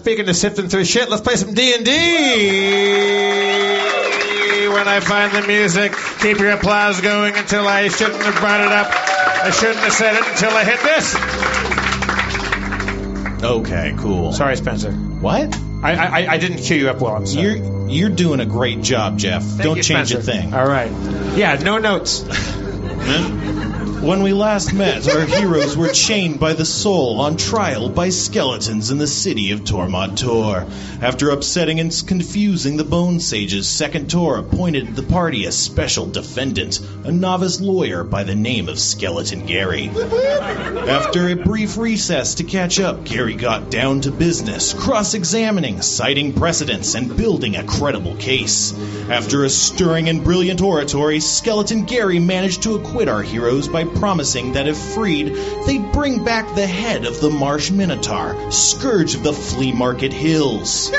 Speaking of sifting through shit, let's play some D&D. When I find the music, keep your applause going until I shouldn't have brought it up. I shouldn't have said it until I hit this. Okay, cool. Sorry, Spencer. What? I didn't cue you up well, I'm sorry. You're doing a great job, Jeff. Don't change a thing. All right. Yeah, no notes. When we last met, our heroes were chained by the soul on trial by skeletons in the city of Harmontown. After upsetting and confusing the Bone Sages, Second Tor appointed the party a special defendant, a novice lawyer by the name of Skeleton Gary. After a brief recess to catch up, Gary got down to business, cross-examining, citing precedents, and building a credible case. After a stirring and brilliant oratory, Skeleton Gary managed to acquit our heroes by promising that if freed, they'd bring back the head of the Marsh Minotaur, scourge of the flea market hills.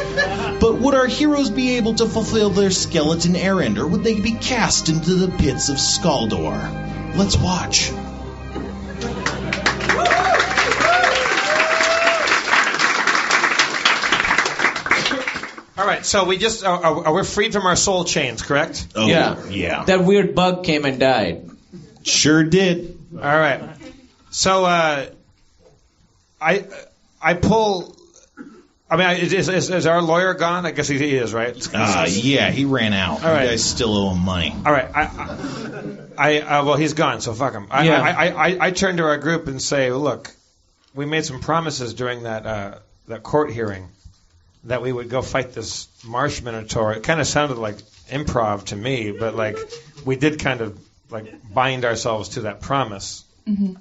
But would our heroes be able to fulfill their skeleton errand, or would they be cast into the pits of Skaldor? Let's watch. All right, so we just we're freed from our soul chains, correct? Oh, yeah. That weird bug came and died. Sure did. All right. So I pull. I mean, is our lawyer gone? I guess he is, right? Yeah, he ran out. All right. You guys still owe him money. All right. Well, he's gone, so fuck him. I turn to our group and say, look, we made some promises during that court hearing that we would go fight this Marsh Minotaur. It kind of sounded like improv to me, but like we did kind of like bind ourselves to that promise. Mm-hmm.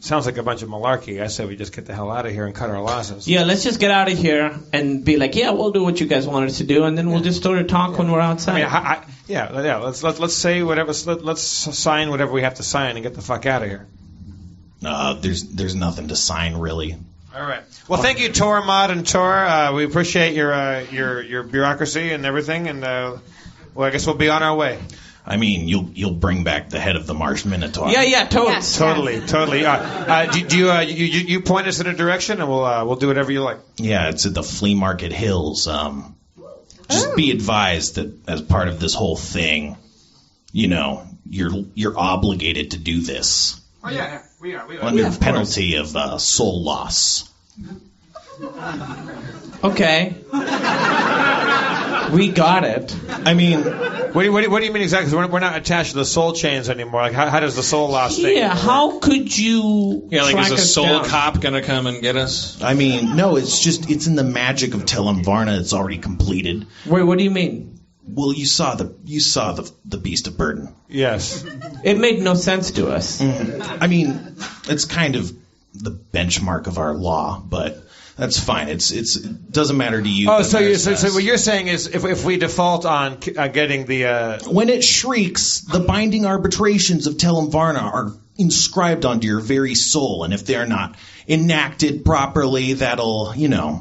Sounds like a bunch of malarkey. I say we just get the hell out of here and cut our losses. Yeah, let's just get out of here and be like, yeah, we'll do what you guys wanted to do, and then we'll just sort of talk when we're outside. I mean, let's say whatever. Let's sign whatever we have to sign and get the fuck out of here. There's nothing to sign really. All right. Well, thank you, Tor, Mod, and Tor. We appreciate your bureaucracy and everything, and well, I guess we'll be on our way. I mean, you'll bring back the head of the Marsh Minotaur. Yeah, totally. Yes. Totally. Do you point us in a direction, and we'll do whatever you like. Yeah, it's at the flea market hills. Just be advised that as part of this whole thing, you're obligated to do this. Oh yeah, we are. Under the penalty of soul loss. Okay. We got it. I mean, what do you mean exactly? 'Cause we're not attached to the soul chains anymore. Like, how does the soul loss thing? Yeah, how could you? Yeah, like track is a us soul down? cop gonna come and get us? I mean, no, it's in the magic of Varna. It's already completed. Wait, what do you mean? Well, you saw the Beast of Burden. Yes. It made no sense to us. I mean, it's kind of the benchmark of our law, but that's fine. It doesn't matter to you. Oh, so what you're saying is if we default on getting the when it shrieks, the binding arbitrations of Varna are inscribed onto your very soul, and if they're not enacted properly, that'll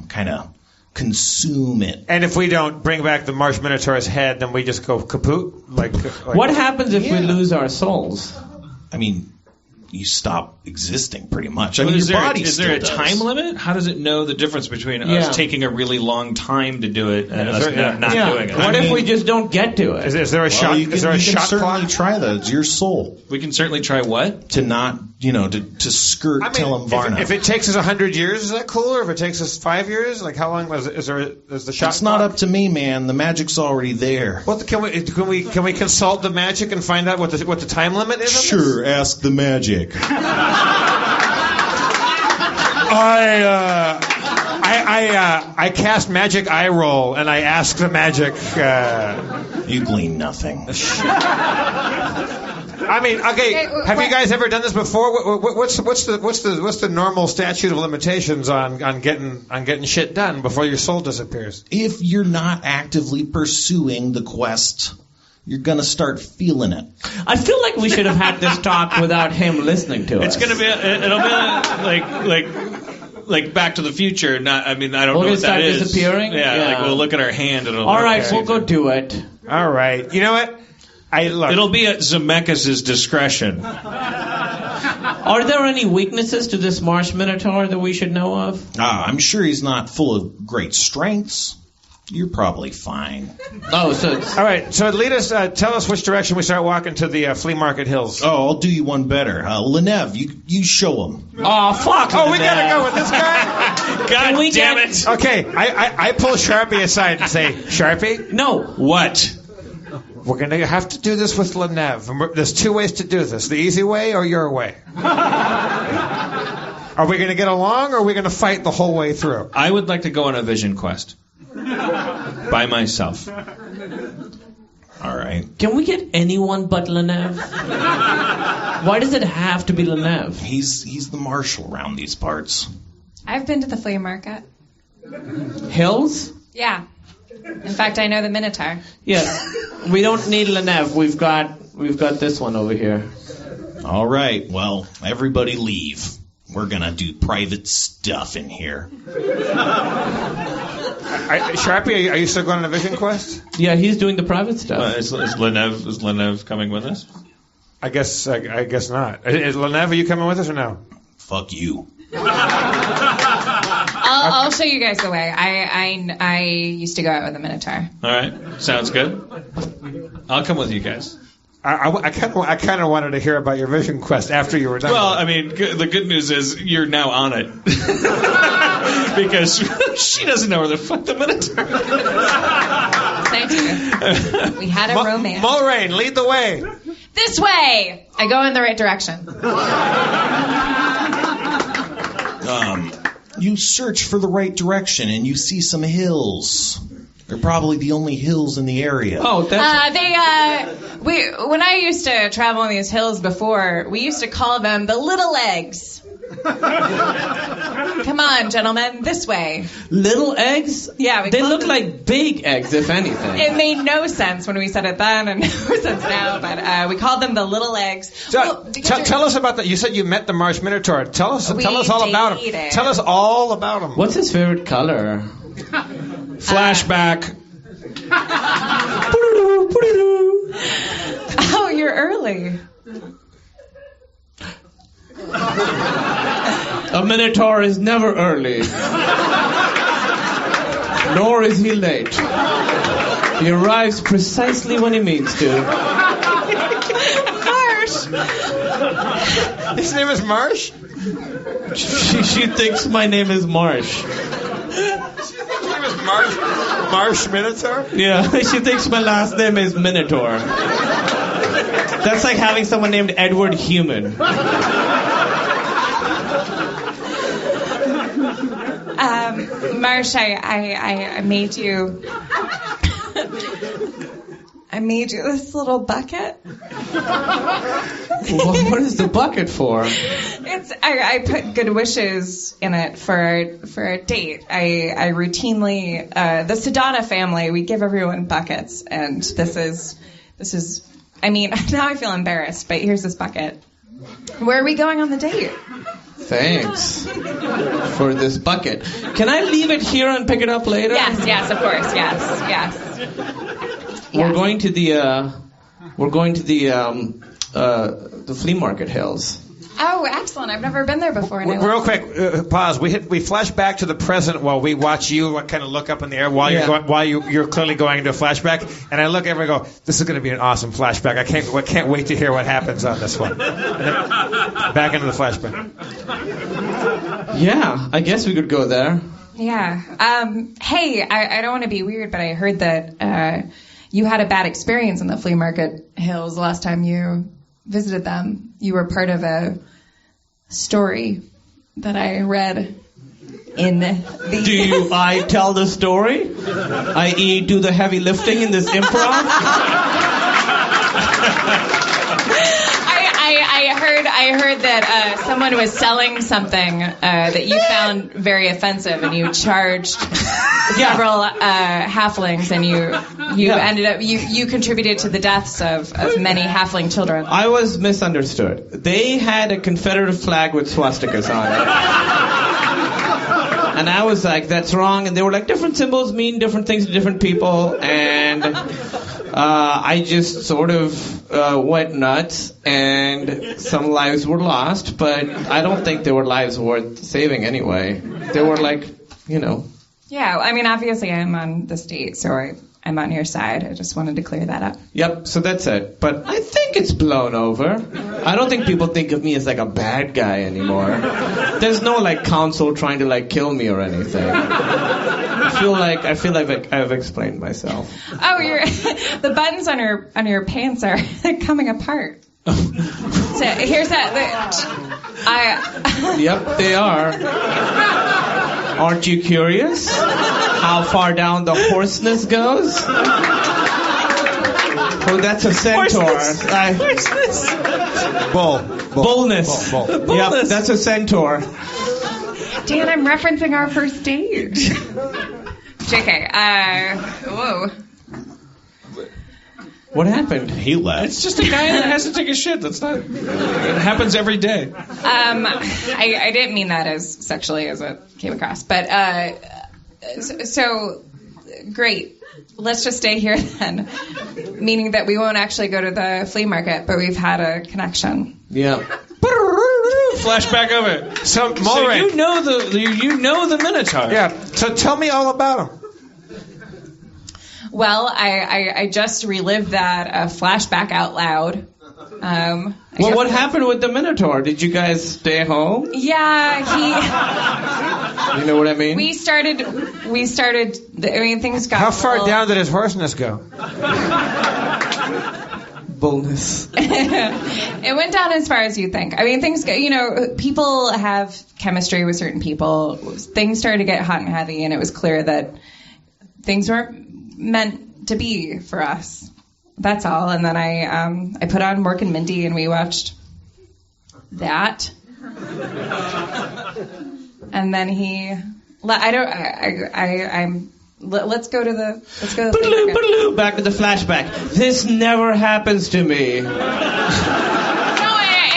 kind of consume it. And if we don't bring back the Marsh Minotaur's head, then we just go kaput? Like What happens if we lose our souls? I mean, you stop existing pretty much. I Well, mean, is your there, body is still there a does. time limit? How does it know the difference between Yeah. us taking a really long time to do it and us not doing it? What if we just don't get to it? Is there a shot? You can, is there a you can shot certainly clock? try that. It's your soul We can certainly try what? to not, to skirt Varna. If it takes us 100 years, is that cool? Or if it takes us 5 years, like how long is the shot? It's not clock? up to me, man. The magic's already there. Well, can we consult the magic and find out what the time limit is? On Sure, ask the magic. I cast magic eye roll and I ask the magic. You glean nothing. I mean, okay. Have you guys ever done this before? What's the normal statute of limitations on getting shit done before your soul disappears? If you're not actively pursuing the quest, you're gonna start feeling it. I feel like we should have had this talk without him listening to us. It's gonna be. It'll be like Back to the Future. I don't know what that start is. disappearing? Yeah, Yeah. like we'll look at our hand. And All right, we'll go do it. All right. You know what? It'll be at Zemeckis' discretion. Are there any weaknesses to this Marsh Minotaur that we should know of? I'm sure he's not full of great strengths. You're probably fine. Oh, so it's... All right, so lead us, tell us which direction we start walking to the flea market hills. Oh, I'll do you one better. Lenev, you show him. Oh, fuck. Oh, we gotta go with this guy? God damn it. Okay, I pull Sharpie aside and say, Sharpie? No. What? We're going to have to do this with Lenev. And there's two ways to do this. The easy way or your way. Are we going to get along or are we going to fight the whole way through? I would like to go on a vision quest. By myself. All right. Can we get anyone but Lenev? Why does it have to be Lenev? He's the marshal around these parts. I've been to the flea market. Hills? Yeah. In fact, I know the Minotaur. Yeah. We don't need Lenev. We've got this one over here. All right. Well, everybody leave. We're going to do private stuff in here. Sharpie, are you still going on a vision quest? Yeah, he's doing the private stuff. Is Lenev coming with us? I guess not. Is Lenev, are you coming with us or no? Fuck you. I'll show you guys the way. I used to go out with the Minotaur. All right. Sounds good. I'll come with you guys. I kind of wanted to hear about your vision quest after you were done. Well, I mean, the good news is you're now on it. Because she doesn't know where the fuck the Minotaur is. Thank you. We had a romance. Mulrain, lead the way. This way! I go in the right direction. You search for the right direction and you see some hills. They're probably the only hills in the area. Oh, that's... when I used to travel on these hills before, we used to call them the little eggs. Come on, gentlemen, this way. Little eggs? Yeah, they look like big eggs, if anything. It made no sense when we said it then, and no sense now. But we called them the little eggs. So, tell us about that. You said you met the Marsh Minotaur. Tell us all about him. Tell us all about him. What's his favorite color? Flashback. Oh, you're early. A Minotaur is never early. Nor is he late. He arrives precisely when he means to. Marsh! His name is Marsh? She thinks my name is Marsh. His name is Marsh Minotaur? Yeah, she thinks my last name is Minotaur. That's like having someone named Edward Human. Marsh, I made you... I made you this little bucket. What is the bucket for? I put good wishes in it for a date. I routinely the Sedana family, we give everyone buckets, and this is I mean, now I feel embarrassed, but here's this bucket. Where are we going on the date? Thanks for this bucket. Can I leave it here and pick it up later? Yes, of course. Yes. We're going to the flea market hills. Oh, excellent! I've never been there before. Real quick, pause. We flash back to the present while we watch you kind of look up in the air while you're clearly going into a flashback. And I look over and go, "This is going to be an awesome flashback. I can't wait to hear what happens on this one." And then back into the flashback. Yeah, I guess we could go there. Yeah. Hey, I don't want to be weird, but I heard that you had a bad experience in the flea market hills the last time you visited them. You were part of a story that I read in the... Do I tell the story? I.e., do the heavy lifting in this improv? I heard that someone was selling something that you found very offensive, and you charged several halflings, and you ended up you contributed to the deaths of many halfling children. I was misunderstood. They had a Confederate flag with swastikas on it. And I was like, that's wrong. And they were like, different symbols mean different things to different people. And I just sort of went nuts, and some lives were lost, but I don't think they were lives worth saving anyway. They were like, Yeah, I mean, obviously I'm on the state, so I'm on your side. I just wanted to clear that up. Yep, so that's it. But I think it's blown over. I don't think people think of me as like a bad guy anymore. There's no like council trying to like kill me or anything. I feel like I've explained myself. Oh, the buttons on your pants are coming apart. So here's Yep, they are. Aren't you curious how far down the hoarseness goes? Oh, that's a centaur. Bullness. Bull. Yep, that's a centaur. Dan, I'm referencing our first date. JK, whoa. What happened? He left. It's just a guy that has to take a shit. It happens every day. I didn't mean that as sexually as it came across, but so great. Let's just stay here then, meaning that we won't actually go to the flea market, but we've had a connection. Yeah. Flashback of it. So you know the Minotaur. Yeah. So tell me all about him. Well, I just relived that flashback out loud. What happened with the Minotaur? Did you guys stay home? Yeah, You know what I mean? We started. Things got. How far down did his hoarseness go? Bullness. It went down as far as you think. I mean, things go. People have chemistry with certain people. Things started to get hot and heavy, and it was clear that things weren't meant to be for us. That's all. And then I put on Mork and Mindy, and we watched that. And then let's go to the back to the flashback. This never happens to me. No,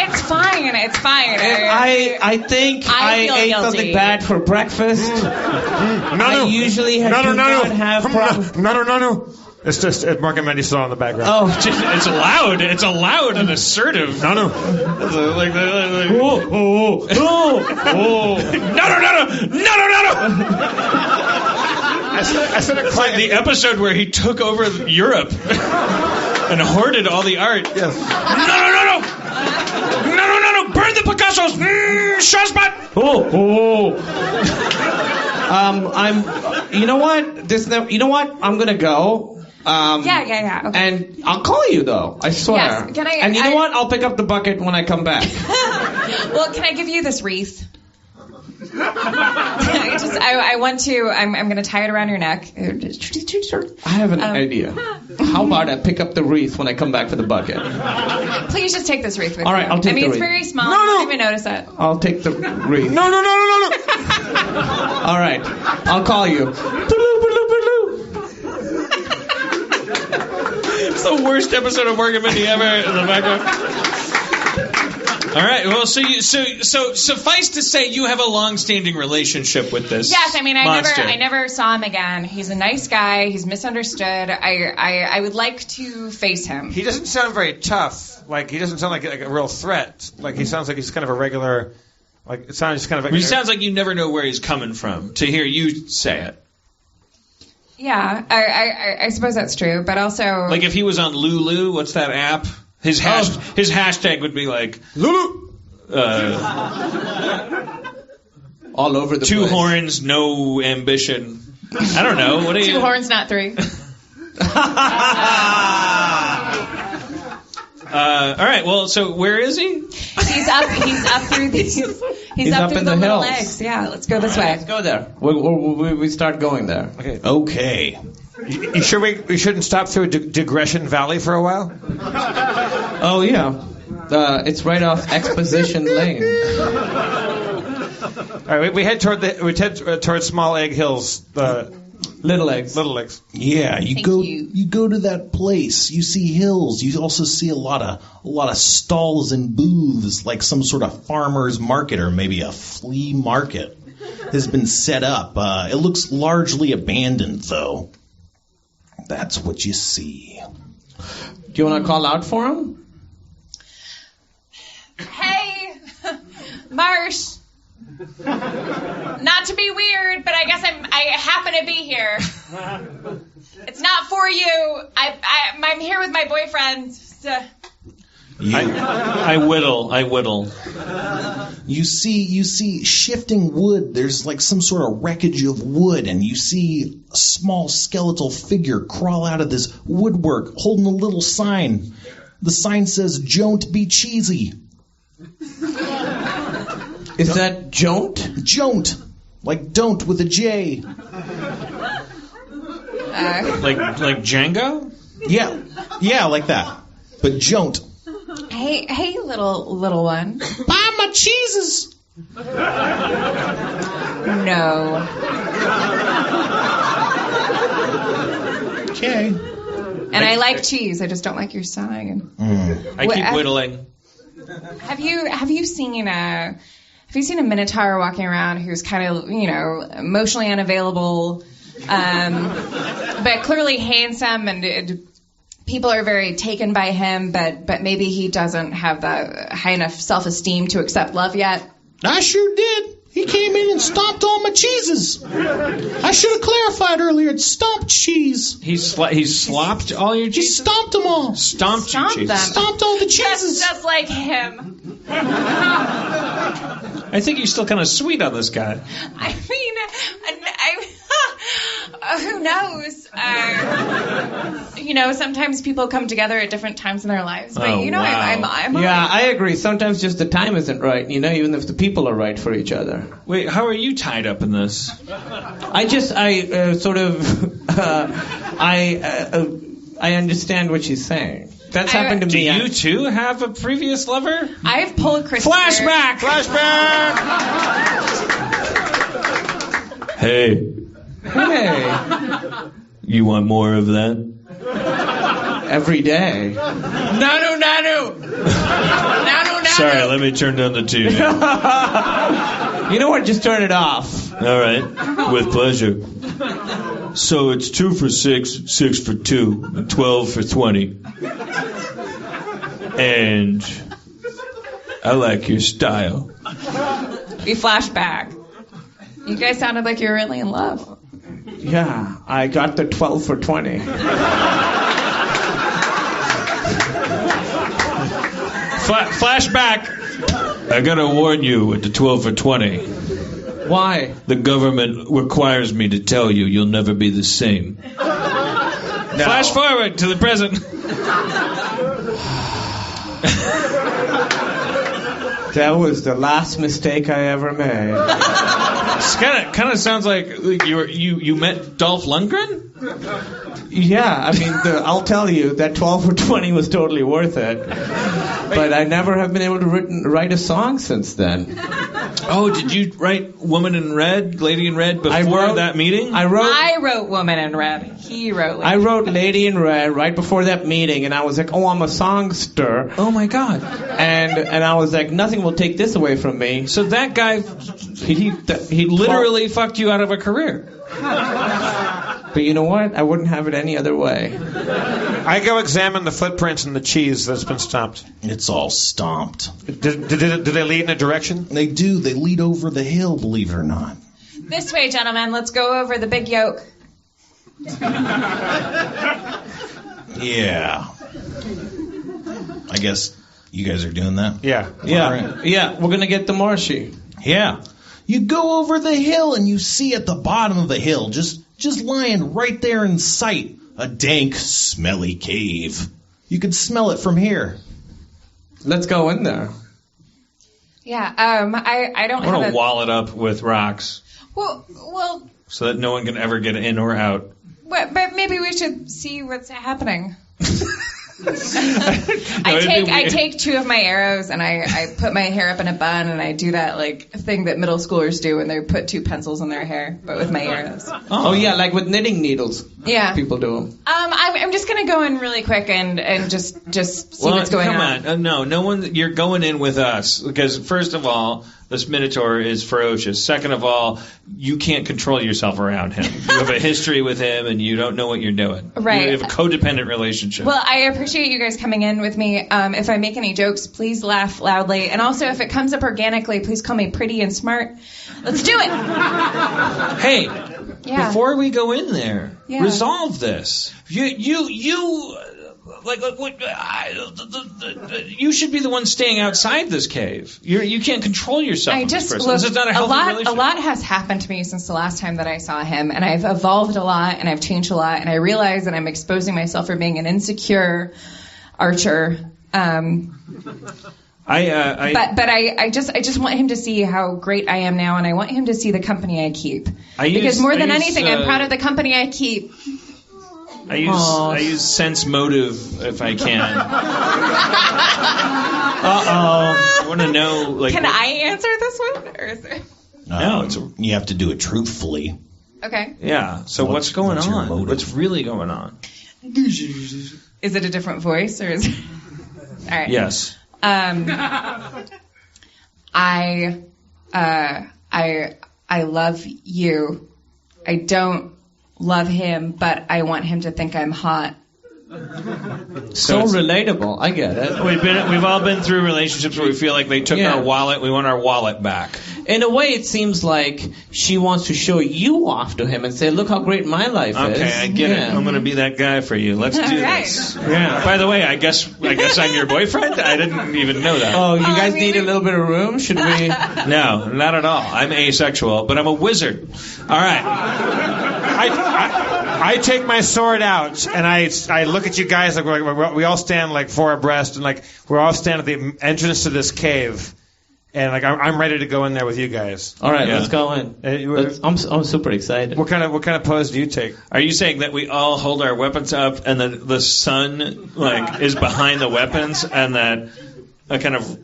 it's fine. It's fine. I think I ate guilty. something bad for breakfast. I usually have No. It's just Mark and Mindy still on the background. Oh, it's loud. It's loud and assertive. No. Like, No. I said it quite. Like the episode where he took over Europe and hoarded all the art. Yes. No. Burn the Picassos. Shotspot. You know what? I'm gonna go. Yeah. Okay. And I'll call you though. I swear. Yes. Can I? And you know what? I'll pick up the bucket when I come back. Well, can I give you this wreath? I want to. I'm going to tie it around your neck. I have an idea. How about I pick up the wreath when I come back for the bucket? Please just take this wreath with All right, you. I'll take the it's wreath. very small. No. I didn't even notice it. I'll take the wreath. No. All right, I'll call you. It's the worst episode of Morgan Mindy ever in the background. All right. Well, so suffice to say, you have a long-standing relationship with this. Yes, I mean, monster. I never saw him again. He's a nice guy. He's misunderstood. I would like to face him. He doesn't sound very tough. Like he doesn't sound like a real threat. Like he sounds like he's kind of a regular. Like it sounds just kind of. He sounds like you never know where he's coming from. To hear you say it. Yeah, I suppose that's true. But also, like if he was on Lulu, what's that app? His hashtag would be like Lulu. All over the two place. horns, no ambition. I don't know. What are you? 2 horns, not 3. All right. Well, so where is he? He's up through these. He's up through in the the little hills. legs. Yeah, let's go this way. Let's go there. We start going there. Okay. You sure we shouldn't stop through Digression Valley for a while? Oh yeah, it's right off Exposition Lane. All right, we head toward Small Egg Hills. Little Eggs. Little Eggs. Yeah, you Thank go you. you go to that place. You see hills. You also see a lot of stalls and booths, like some sort of farmer's market or maybe a flea market has been set up. It looks largely abandoned, though. That's what you see. Do you want to call out for him? Hey, Marsh. Not to be weird, but I guess I happen to be here. It's not for you. I'm here with my boyfriend. So. I whittle. You see shifting wood. There's like some sort of wreckage of wood, and you see a small skeletal figure crawl out of this woodwork holding a little sign. The sign says, "Don't be cheesy." Is that Jont? Jont. Like don't with a J. Like Django? Yeah, like that. But Jont. Hey, little one. Buy my cheeses. No. Okay. And I like cheese. I just don't like your sign. I keep whittling. Have you seen a Minotaur walking around who's kind of, emotionally unavailable, but clearly handsome, and people are very taken by him, but maybe he doesn't have the high enough self-esteem to accept love yet? I sure did. He came in and stomped all my cheeses. I should have clarified earlier. It's stomped cheese. He slopped all your cheese? He stomped them all. Stomped your cheese? Them. Stomped all the cheeses. Just like him. I think you're still kind of sweet on this guy. I mean, who knows? Sometimes people come together at different times in their lives. But, wow. I'm Yeah, I agree. Sometimes just the time isn't right, even if the people are right for each other. Wait, how are you tied up in this? I understand what she's saying. That's happened to me. Do you too have a previous lover? I've pulled Christopher. Flashback! Hey. You want more of that? Every day. Nanu. Sorry, let me turn down the TV. You know what? Just turn it off. All right, with pleasure. So it's 2 for 6, 6 for 2, and 12 for 20. And I like your style. We flashback. You guys sounded like you were really in love. Yeah, I got the 12 for 20. Flashback. I gotta warn you with the 12 for 20. Why? The government requires me to tell you you'll never be the same. Flash forward to the present. That was the last mistake I ever made. This kind of sounds like you met Dolph Lundgren? Yeah, I mean, I'll tell you, that 12 for 20 was totally worth it. But I never have been able to write a song since then. Oh, did you write Woman in Red, Lady in Red before that meeting? I wrote Woman in Red. He wrote Lady. I wrote Lady in Red right before that meeting, and I was like, oh, I'm a songster. Oh, my God. And I was like, nothing will take this away from me. So that guy, he literally fucked you out of a career. But you know what? I wouldn't have it any other way. I go examine the footprints in the cheese that's been stomped. It's all stomped. Do they lead in a direction? They do. They lead over the hill, believe it or not. This way, gentlemen. Let's go over the big yoke. Yeah. I guess you guys are doing that? Yeah. Yeah. Right. Yeah, we're going to get the Marshy. Yeah. You go over the hill and you see at the bottom of the hill, just lying right there in sight, a dank, smelly cave. You could smell it from here. Let's go in there. Yeah. I don't I want have to wall it up with rocks. Well. So that no one can ever get in or out. But maybe we should see what's happening. No, I take 2 of my arrows and I put my hair up in a bun and I do that thing that middle schoolers do when they put 2 pencils in their hair, but with my arrows. Oh yeah, like with knitting needles. Yeah. People do them. I'm just gonna go in really quick and just see what's going on. Come on, no one. You're going in with us because first of all, this Minotaur is ferocious. Second of all, you can't control yourself around him. You have a history with him, and you don't know what you're doing. Right. You have a codependent relationship. Well, I appreciate you guys coming in with me. If I make any jokes, please laugh loudly. And also, if it comes up organically, please call me pretty and smart. Let's do it. Hey, Yeah. before we go in there, Yeah. resolve this. You should be the one staying outside this cave. You can't control yourself. I just look, look, this is not a healthy relationship. a lot has happened to me since the last time that I saw him, and I've evolved a lot, and I've changed a lot, and I realize that I'm exposing myself for being an insecure archer. But I just want him to see how great I am now, and I want him to see the company I keep. Because more than anything, I'm proud of the company I keep. I use sense motive if I can. I want to know. Like, Can I answer this one? Or is it... No, you have to do it truthfully. Okay. Yeah. So what's going what's your on? motive? What's really going on? Is it a different voice, or is it... All right. Yes. I love you. I don't love him, but I want him to think I'm hot. So relatable. I get it. We've all been through relationships where we feel like they took our wallet. We want our wallet back. In a way, it seems like she wants to show you off to him and say, "Look how great my life is." Okay, I get it. I'm going to be that guy for you. Let's do this. Yeah. By the way, I guess I'm your boyfriend. I didn't even know that. Oh, you guys need a little bit of room? Should we? No, not at all. I'm asexual, but I'm a wizard. All right. I take my sword out and I look at you guys like we all stand like four abreast and like we're all standing at the entrance to this cave, and like I'm ready to go in there with you guys. All right, let's go in. I'm super excited. What kind of pose do you take? Are you saying that we all hold our weapons up and the sun like is behind the weapons and that a kind of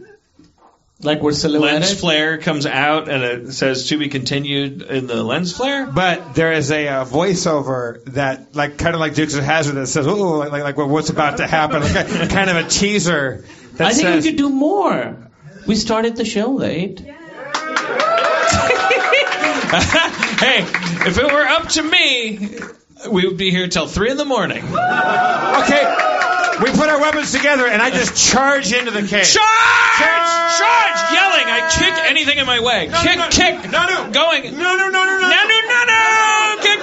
like we're silhouetted? lens flare comes out and it says "to be continued" in the lens flare? But there is a voiceover that like kind of like Dukes of Hazzard that says, "Oh, like what's about to happen?" Like kind of a teaser. That I think says, we could do more. We started the show late. Hey, if it were up to me, we would be here till 3 a.m. Okay, we put our weapons together and I just charge into the cave. Charge! Yelling! I kick anything in my way. Kick! No. Going! No! Kick!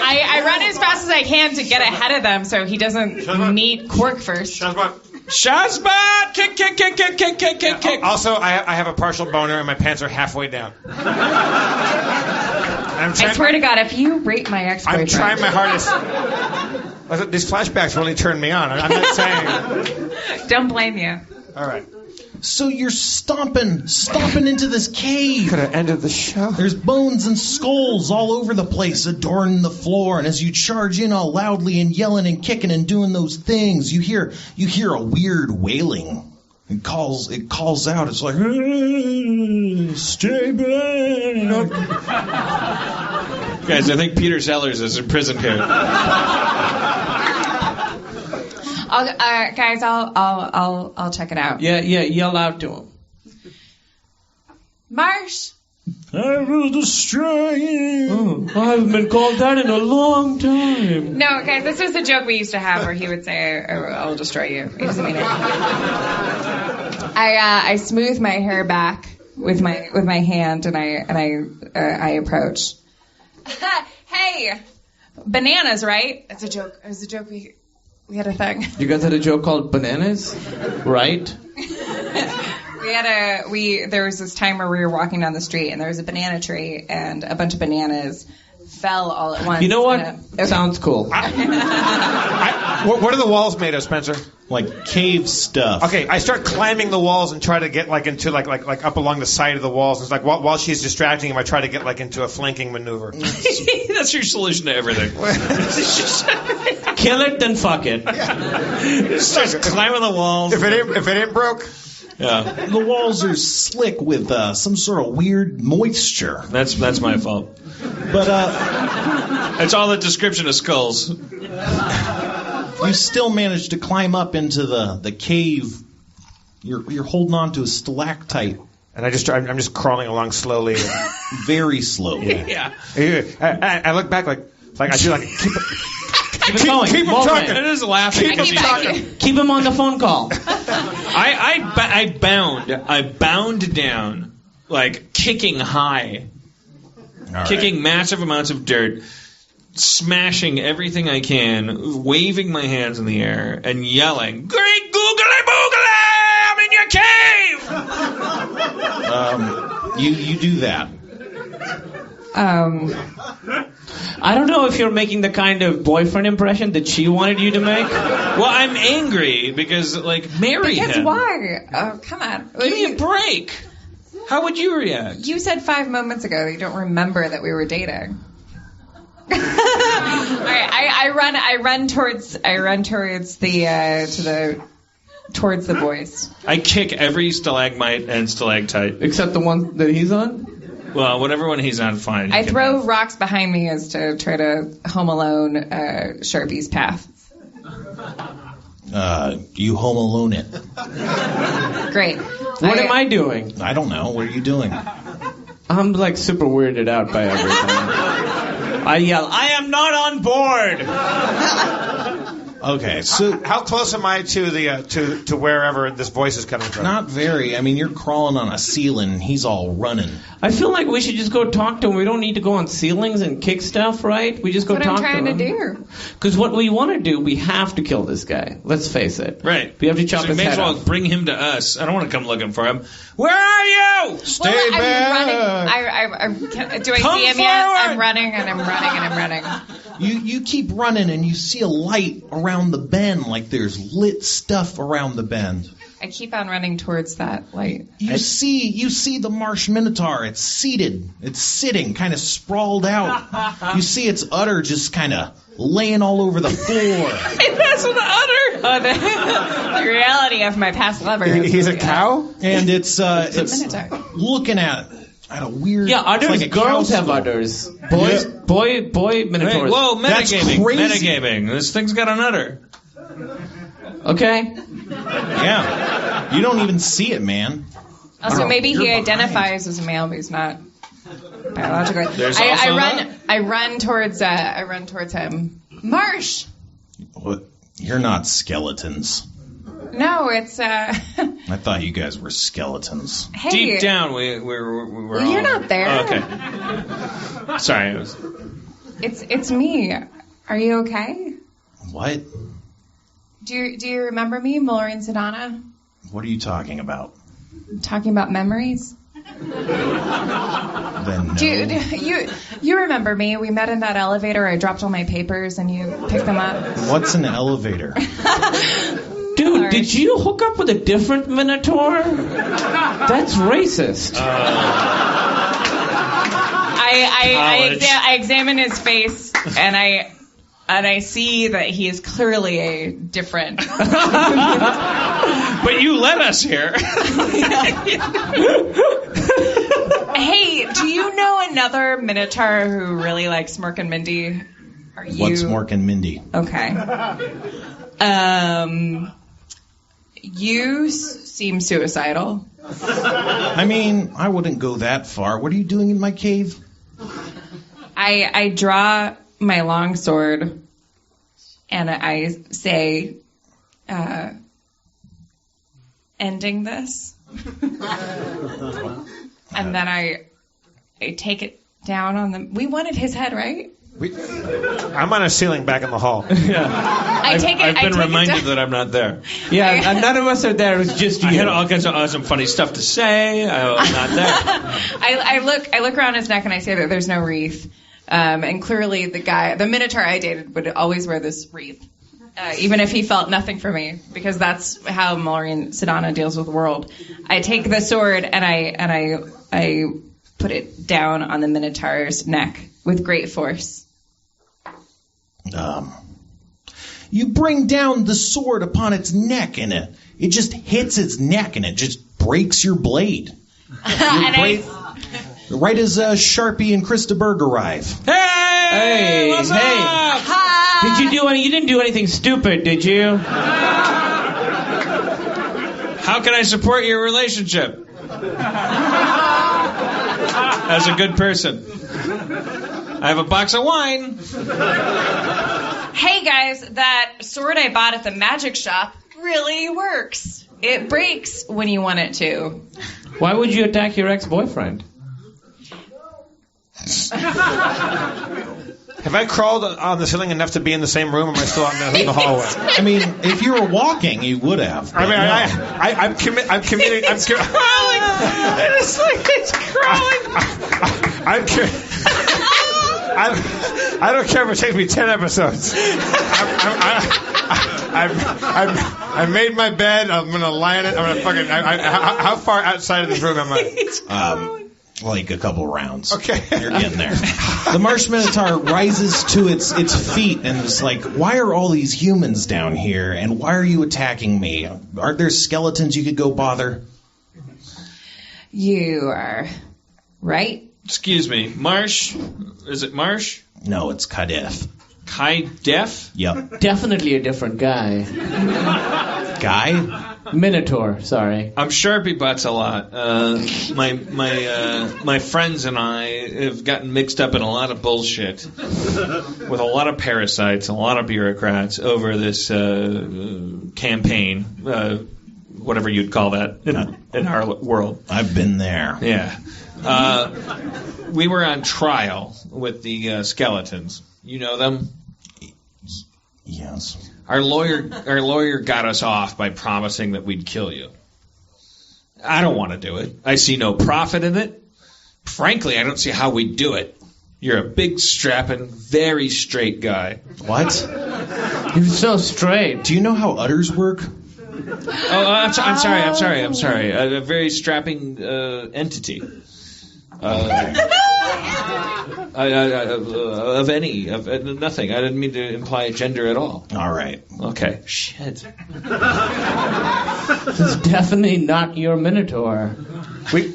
I run as fast as I can to get ahead of them so he doesn't meet Quark first. Shazbot! Kick! Also, I have a partial boner and my pants are halfway down. I swear to God, if you rape my ex-boyfriend... I'm trying my hardest. These flashbacks really turned me on. I'm not saying... Don't blame you. All right. So you're stomping into this cave. Could have ended the show. There's bones and skulls all over the place, adorning the floor. And as you charge in all loudly and yelling and kicking and doing those things, you hear a weird wailing. It calls out. It's like, stay back. Guys, I think Peter Sellers is imprisoned here. I'll check it out. Yeah, yell out to him. Marsh! I will destroy you. Oh, I haven't been called that in a long time. No, guys, this was a joke we used to have where he would say, I'll destroy you. He doesn't mean it. I smooth my hair back with my hand and I approach. Hey! Bananas, right? It's a joke. It was a joke we had a thing. You guys had a joke called bananas? Right? There was this time where we were walking down the street and there was a banana tree and a bunch of bananas fell all at once. You know what? Sounds cool. What are the walls made of, Spencer? Like cave stuff. Okay, I start climbing the walls and try to get like into like up along the side of the walls. It's like while she's distracting him, I try to get like into a flanking maneuver. That's your solution to everything. Kill it, then fuck it. Start climbing the walls. If it ain't broke. Yeah. The walls are slick with some sort of weird moisture. That's my fault. But it's all the description of skulls. You still manage to climb up into the cave. You're holding on to a stalactite And I'm just crawling along slowly. Very slowly. Yeah. I look back like I do like keep it going. Keep him talking. It is laughing. Keep him on the phone call. I bound down, like kicking high, kicking massive amounts of dirt, smashing everything I can, waving my hands in the air, and yelling, "Great googly boogly! I'm in your cave!" You do that. I don't know if you're making the kind of boyfriend impression that she wanted you to make. Well, I'm angry because, marry him. Because why? Oh, come on. Give me a break. How would you react? You said 5 moments ago that you don't remember that we were dating. All right, I run towards the boys. I kick every stalagmite and stalactite. Except the one that he's on? Well, whatever one he's on, fine. I throw rocks behind me as to try to Home Alone Sharpie's path. You Home Alone it. Great. What am I doing? I don't know. What are you doing? I'm super weirded out by everything. I yell, "I am not on board!" Okay, so how close am I to the to wherever this voice is coming from? Not very. I mean, you're crawling on a ceiling, and he's all running. I feel like we should just go talk to him. We don't need to go on ceilings and kick stuff, right? We just go talk to him. That's what I'm trying to do. Because what we want to do, we have to kill this guy. Let's face it. Right. We have to chop his head off. May as well bring him to us. I don't want to come looking for him. Where are you? Stay back. Do I see him yet? I'm running and I'm running and I'm running. You keep running and you see a light around the bend, like there's lit stuff around the bend. I keep on running towards that light. You see the Marsh Minotaur. It's seated. It's sitting, kind of sprawled out. You see its udder just kind of laying all over the floor. That's an udder. The reality of my past lover. He's a cow, and it's Minotaur. Looking at a weird. Yeah, udders. Like girls have udders. Boys, boy, Minotaurs. Hey, whoa, metagaming. That's crazy. Metagaming. This thing's got an udder. Okay. Yeah. You don't even see it, man. Also, maybe he identifies as a male, but he's not biologically. I run towards him. Marsh. What? You're not skeletons. No, it's I thought you guys were skeletons. Hey, deep down, we're you're all... not there. Oh, okay. Sorry. It's me. Are you okay? What? Do you remember me, Maureen Sedana? What are you talking about? I'm talking about memories. Then no. Dude, you remember me? We met in that elevator. I dropped all my papers and you picked them up. What's an elevator? Dude, Sorry. did you hook up with a different Minotaur? That's racist. I examine his face and I see that he is clearly a different. But you led us here. Hey, do you know another Minotaur who really likes Mork and Mindy? What's Mork and Mindy? Okay. You seem suicidal. I mean, I wouldn't go that far. What are you doing in my cave? I draw my long sword and I say, ending this. And then I take it down on the... We wanted his head, right? I'm on a ceiling back in the hall. I've been reminded that I'm not there. Yeah, none of us are there. It was just you. I had all kinds of awesome, funny stuff to say. I'm not there. I look around his neck and I say that there's no wreath. And clearly the Minotaur I dated would always wear this wreath. Even if he felt nothing for me, because that's how Maureen Sedana deals with the world. I take the sword and I put it down on the Minotaur's neck with great force. You bring down the sword upon its neck, and it just hits its neck, and it just breaks your blade. Right as Sharpie and Krista Berg arrive. Hey, what's up? Hi. You didn't do anything stupid, did you? How can I support your relationship? As a good person. I have a box of wine. Hey guys, that sword I bought at the magic shop really works. It breaks when you want it to. Why would you attack your ex-boyfriend? Have I crawled on the ceiling enough to be in the same room, or am I still out in the hallway? I mean, if you were walking, you would have. I mean, I'm committed. I'm crawling. It's like it's crawling. I don't care if it takes me 10 episodes. I made my bed. I'm gonna lie in it. I'm gonna fucking. How far outside of this room am I? Like a couple rounds. Okay. You're getting there. The Marsh Minotaur rises to its feet and is like, why are all these humans down here? And why are you attacking me? Aren't there skeletons you could go bother? You are right. Excuse me. Marsh? Is it Marsh? No, it's Kadef. Kai Def? Yep. Definitely a different guy. Guy? Minotaur, sorry. I'm Sharpie Butts a lot. My friends and I have gotten mixed up in a lot of bullshit with a lot of parasites, a lot of bureaucrats over this campaign, whatever you'd call that in our world. I've been there. Yeah. We were on trial with the skeletons. You know them? Yes. Our lawyer got us off by promising that we'd kill you. I don't want to do it. I see no profit in it. Frankly, I don't see how we'd do it. You're a big, strapping, very straight guy. What? You're so straight. Do you know how udders work? Oh, I'm sorry. A very strapping entity. Of nothing. I didn't mean to imply gender at all. All right. Okay. Shit. This is definitely not your Minotaur. We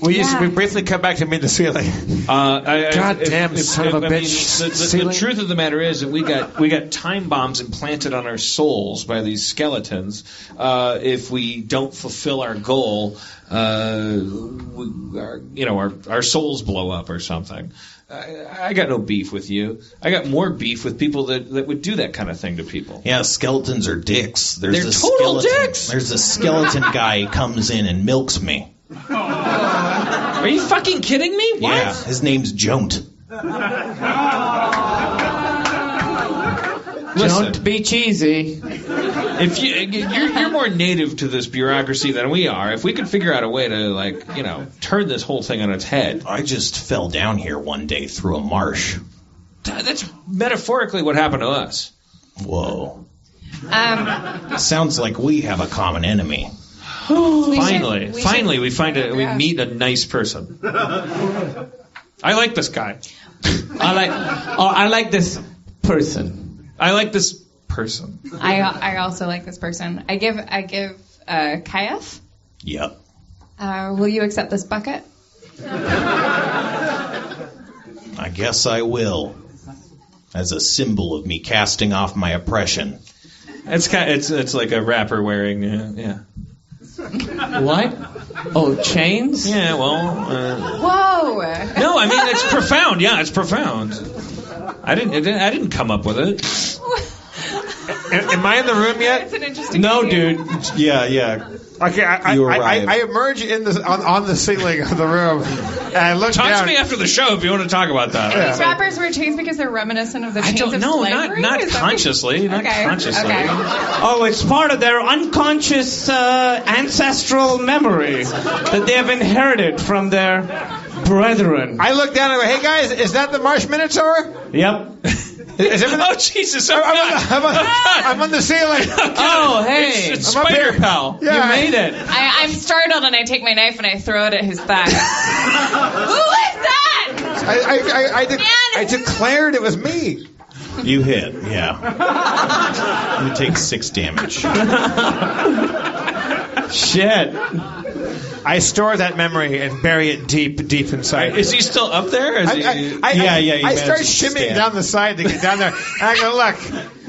briefly cut back to me the ceiling. God damn son of a bitch. The truth of the matter is that we got time bombs implanted on our souls by these skeletons. If we don't fulfill our goal, our souls blow up or something. I got no beef with you. I got more beef with people that would do that kind of thing to people. Yeah, skeletons are dicks. They're total dicks. There's a skeleton guy who comes in and milks me. Are you fucking kidding me? What? Yeah, his name's Jont. Don't be cheesy. If you're more native to this bureaucracy than we are. If we could figure out a way to turn this whole thing on its head. I just fell down here one day through a marsh. That's metaphorically what happened to us. Whoa. Sounds like we have a common enemy. Finally, we meet a nice person. I like this guy. I like this person. I like this person. I also like this person. I give Kayef. Yep. Will you accept this bucket? I guess I will. As a symbol of me casting off my oppression. It's like a rapper wearing yeah. What? Oh, chains? Yeah, well. Whoa! No, I mean it's profound. Yeah, it's profound. I didn't come up with it. Am I in the room yet? It's an interesting No, idea. dude. Yeah. Okay, I emerge on the ceiling of the room, and I look down. Talk to me after the show if you want to talk about that. These rappers wear chains because they're reminiscent of the chains of slavery? not Is that consciously. what- Not consciously. Okay. Oh, it's part of their unconscious ancestral memory that they have inherited from their brethren. I look down and go, "Hey guys, is that the Marsh Minotaur?" Yep. Oh Jesus! I'm on the ceiling. Oh, hey. It's Spider Pal. Yeah. You made it. I'm startled and I take my knife and I throw it at his thigh. Who is that? I declared it was me. You hit, yeah. You take 6 damage. Shit. I store that memory and bury it deep inside. Is he still up there? I start shimmying down the side to get down there, and I go, look,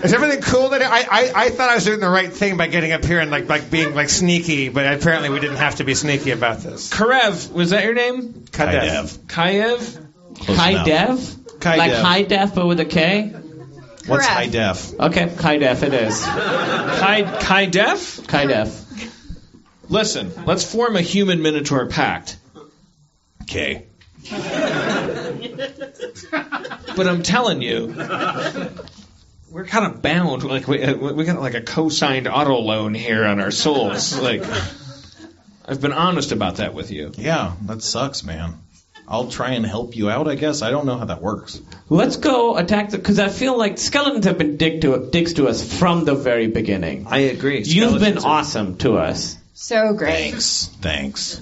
is everything cool today? I thought I was doing the right thing by getting up here and like being like sneaky, but apparently we didn't have to be sneaky about this. Karev, was that your name? Kadev. Kayev? Kai-Dev? Like high def, but with a K? What's high def? Okay, Kai-Def it is. Kai-Def? Kai-Def. Listen, let's form a human Minotaur pact. Okay. But I'm telling you, we're kind of bound. Like we got like a co-signed auto loan here on our souls. Like, I've been honest about that with you. Yeah, that sucks, man. I'll try and help you out, I guess. I don't know how that works. Let's go attack because I feel like skeletons have been dicks to us from the very beginning. I agree. You've been awesome to us. So great. Thanks.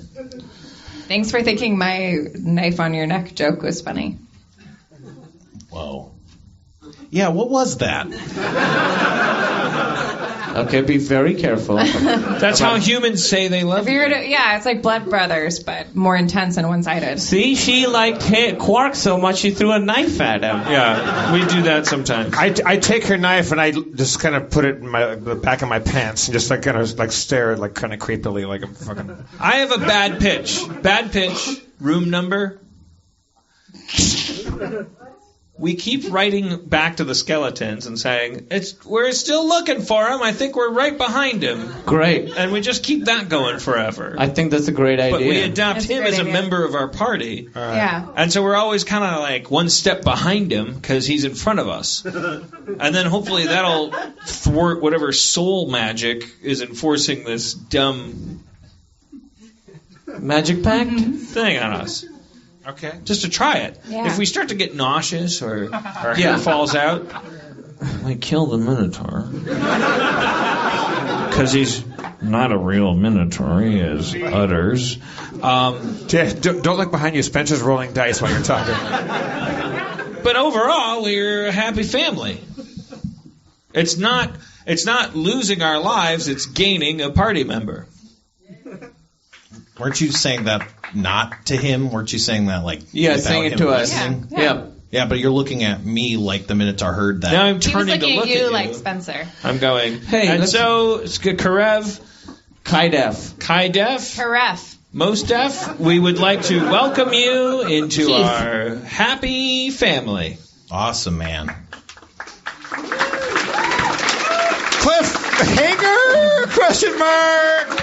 Thanks for thinking my knife on your neck joke was funny. Whoa. Yeah, what was that? Okay, be very careful. That's how humans say they love you. Yeah, it's like blood brothers, but more intense and one-sided. See, she liked Quark so much she threw a knife at him. Yeah, we do that sometimes. I take her knife and I just kind of put it in the back of my pants and just like kind of like stare like kind of creepily like I'm fucking. I have a bad pitch. Bad pitch. Room number. We keep writing back to the skeletons and saying, we're still looking for him. I think we're right behind him. Great. And we just keep that going forever. I think that's a great idea. But we adopt him as a idea. member of our party. Yeah. And so we're always kind of like one step behind him because he's in front of us. And then hopefully that'll thwart whatever soul magic is enforcing this dumb magic pact thing on us. Okay. Just to try it. Yeah. If we start to get nauseous or our hair falls out, we kill the Minotaur. Because he's not a real Minotaur. He has udders. Don't look behind you. Spencer's rolling dice while you're talking. But overall, we're a happy family. It's not losing our lives. It's gaining a party member. Weren't you saying that not to him? Weren't you saying that like saying it to us? Yeah, but you're looking at me like the Minotaur heard that. Now I'm He was turning to looking look at you at like Spencer. I'm going, hey, and so Karev, Kai-Def. Karef. Most Def, we would like to welcome you into our happy family. Awesome, man. Cliffhanger? Question mark.